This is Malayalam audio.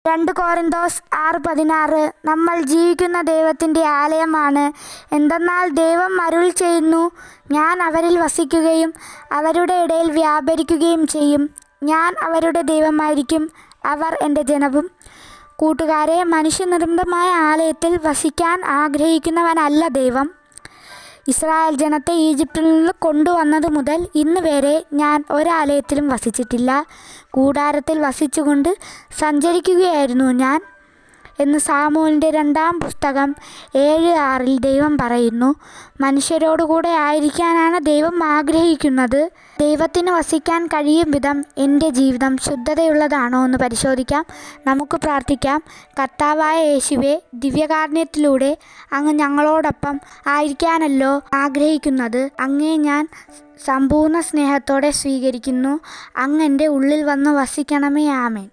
2 Korinthos 6:16 നമ്മൾ ജീവിക്കുന്ന ദൈവത്തിൻ്റെ ആലയമാണ്. എന്തെന്നാൽ ദൈവം അരുളി ചെയ്യുന്നു, ഞാൻ അവരിൽ വസിക്കുകയും അവരുടെ ഇടയിൽ വ്യാപരിക്കുകയും ചെയ്യും. ഞാൻ അവരുടെ ദൈവമായിരിക്കും, അവർ എൻ്റെ ജനവും. കൂട്ടുകാരെ, മനുഷ്യനിർമ്മിതമായ ആലയത്തിൽ വസിക്കാൻ ആഗ്രഹിക്കുന്നവനല്ല ദൈവം. ഇസ്രായേൽ ജനത്തെ ഈജിപ്തിൽ നിന്ന് കൊണ്ടുവന്നത് മുതൽ ഇന്ന് വരെ ഞാൻ ഒരാലയത്തിലും വസിച്ചിട്ടില്ല. കൂടാരത്തിൽ വസിച്ചുകൊണ്ട് സഞ്ചരിക്കുകയായിരുന്നു ഞാൻ എന്ന് സാമുവേലിൻ്റെ 2-ാം പുസ്തകം 7:6 ദൈവം പറയുന്നു. മനുഷ്യരോടുകൂടെ ആയിരിക്കാനാണ് ദൈവം ആഗ്രഹിക്കുന്നത്. ദൈവത്തിന് വസിക്കാൻ കഴിയും വിധം എൻ്റെ ജീവിതം ശുദ്ധതയുള്ളതാണോ എന്ന് പരിശോധിക്കാം. നമുക്ക് പ്രാർത്ഥിക്കാം. കർത്താവായ യേശുവേ, ദിവ്യകാരുണ്യത്തിലൂടെ അങ്ങ് ഞങ്ങളോടൊപ്പം ആയിരിക്കാനല്ലോ ആഗ്രഹിക്കുന്നത്. അങ്ങേ ഞാൻ സമ്പൂർണ്ണ സ്നേഹത്തോടെ സ്വീകരിക്കുന്നു. അങ്ങ് എൻ്റെ ഉള്ളിൽ വന്ന് വസിക്കണമേ. ആമേൻ.